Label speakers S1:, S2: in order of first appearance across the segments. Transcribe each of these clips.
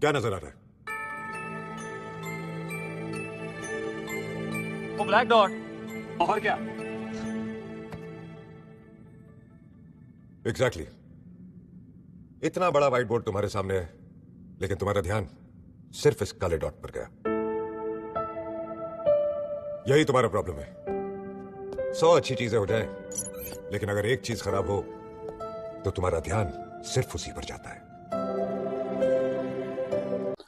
S1: क्या नजर आ रहा है?
S2: वो ब्लैक डॉट। और क्या?
S1: एग्जैक्टली इतना बड़ा व्हाइट बोर्ड तुम्हारे सामने है, लेकिन तुम्हारा ध्यान सिर्फ इस काले डॉट पर गया। यही तुम्हारा प्रॉब्लम है। 100 अच्छी चीजें हो जाए, लेकिन अगर एक चीज खराब हो तो तुम्हारा ध्यान सिर्फ उसी पर जाता है।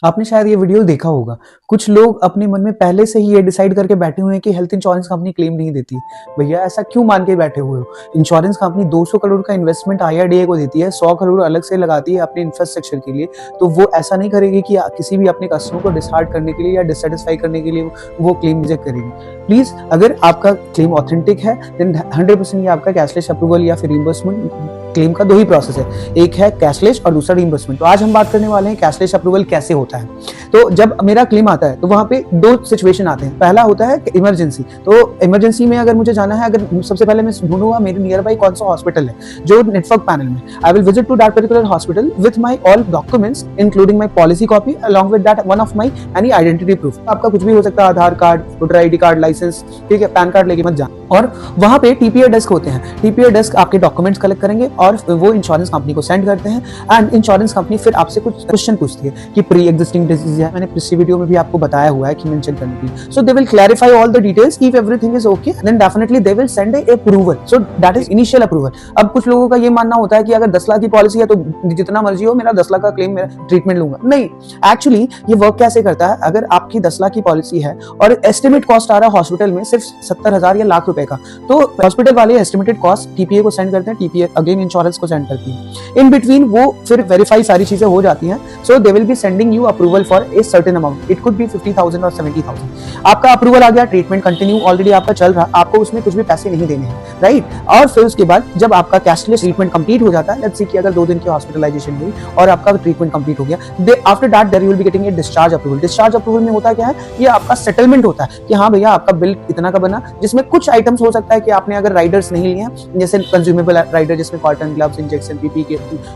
S3: आपने शायद ये वीडियो देखा होगा। कुछ लोग अपने मन में पहले से ही ये डिसाइड करके बैठे हुए हैं कि हेल्थ इंश्योरेंस कंपनी क्लेम नहीं देती। भैया ऐसा क्यों मान के बैठे हुए हो? इंश्योरेंस कंपनी 200 करोड़ का इन्वेस्टमेंट IRDA को देती है, 100 करोड़ अलग से लगाती है अपने इंफ्रास्ट्रक्चर के लिए। तो वो ऐसा नहीं करेगी कि किसी भी अपने कस्टमर को डिसहार्ट करने के लिए या डिससेटिस्फाई करने के लिए वो क्लेम रिजेक्ट करेगी। प्लीज, अगर आपका क्लेम ऑथेंटिक है देन 100% ये आपका कैशलेस अप्रूवल या फिर रिइंबर्समेंट क्लेम का 2 ही प्रोसेस है, एक है कैशलेस और दूसरा रिइंबर्समेंट। तो आज हम बात करने वाले हैं कैशलेस अप्रूवल कैसे होता है। तो जब मेरा क्लेम आता है तो वहां पे 2 सिचुएशन आते हैं। पहला होता है इमरजेंसी। तो इमरजेंसी में अगर मुझे जाना है, अगर सबसे पहले मैं ढूंढूंगा मेरे नियर बाई कौन सा हॉस्पिटल है जो नेटवर्क पैनल में। I will visit to that particular hospital with my all documents including my policy copy along with that one of my any identity proof. आपका कुछ भी हो सकता है, Aadhaar card, voter ID card, licence, ठीक है, pan card लेके मत जाना। और वहां पे TPA डेस्क होते हैं। TPA डेस्क आपके डॉक्यूमेंट्स कलेक्ट करेंगे और वो इंश्योरेंस कंपनी को सेंड करते हैं। एंड इंश्योरेंस कंपनी फिर आपसे कुछ क्वेश्चन पूछती है कि प्री एग्जिस्टिंग डिजीज है, मैंने पिछली वीडियो में भी आपको बताया हुआ है कि मेंशन करने के लिए। So they will clarify all the details. If everything is okay then definitely they will send a approval. So that is initial approval. अब कुछ लोगों का ये मानना होता है कि अगर 10 लाख की पॉलिसी है तो जितना मर्जी हो, मेरा 10 लाख का क्लेम, मेरा ट्रीटमेंट लूंगा। नहीं, एक्चुअली ये वर्क कैसे करता है, अगर आपकी 10 लाख की पॉलिसी है और एस्टिमेट कॉस्ट आ रहा है हॉस्पिटल में सिर्फ 70,000 या लाख रुपए का, तो हॉस्पिटल वाले एस्टिमेटेड कॉस्ट TPA को सेंड करते हैं, TPA अगेन इंश्योरेंस को सेंड करती है। इन बिटवीन वो फिर वेरीफाई सारी चीजें हो जाती हैं। So they will be sending you approval for a certain amount. It could be 50,000 और 70,000। आपका अप्रूवल आ गया, ट्रीटमेंट कंटिन्यू ऑलरेडी आपका चल रहा, आपको उसमें कुछ भी पैसे नहीं देने हैं, राइट। और फिर उसके बाद जब आपका कैशलेस ट्रीटमेंट कंप्लीट हो जाता है, लेट्स से कि अगर 2 दिन की हॉस्पिटलाइजेशन हुई और आपका ट्रीटमेंट कंप्लीट हो गया, after that there you will be getting a discharge approval. Discharge approval में होता क्या है, ये आपका सेटलमेंट होता है कि हाँ भैया आपका बिल इतना का बना, जिसमें कुछ आइटम्स हो सकता है कि आपने अगर राइडर्स नहीं लिए हैं, जैसे कंज्यूमेबल राइडर जिसमें cotton, gloves, injection, PPE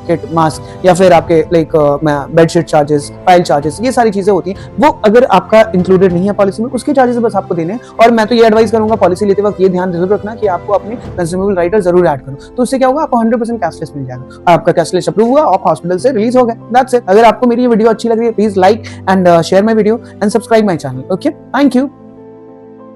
S3: kit, mask, या फिर आपके like bedsheet charges, file charges, ये सारी चीजें होती हैं, वो अगर आपका इंक्लूडेड नहीं है पॉलिसी में, उसके चार्जेस बस आपको देने हैं। और मैं तो ये एडवाइस करूंगा पॉलिसी लेते वक्त ये ध्यान जरूर रखना कि आपको अपने कंज्यूमेबल राइडर जरूर ऐड करो। तो उससे क्या होगा, आपको 100% कैशलेस मिल जाएगा। आपका कैशलेस अप्रूव हुआ, आप हॉस्पिटल से रिलीज हो गए। That's it. अगर आपको मेरी ये वीडियो अच्छी लग रही है, please like and share my video and subscribe my channel. Okay, thank you.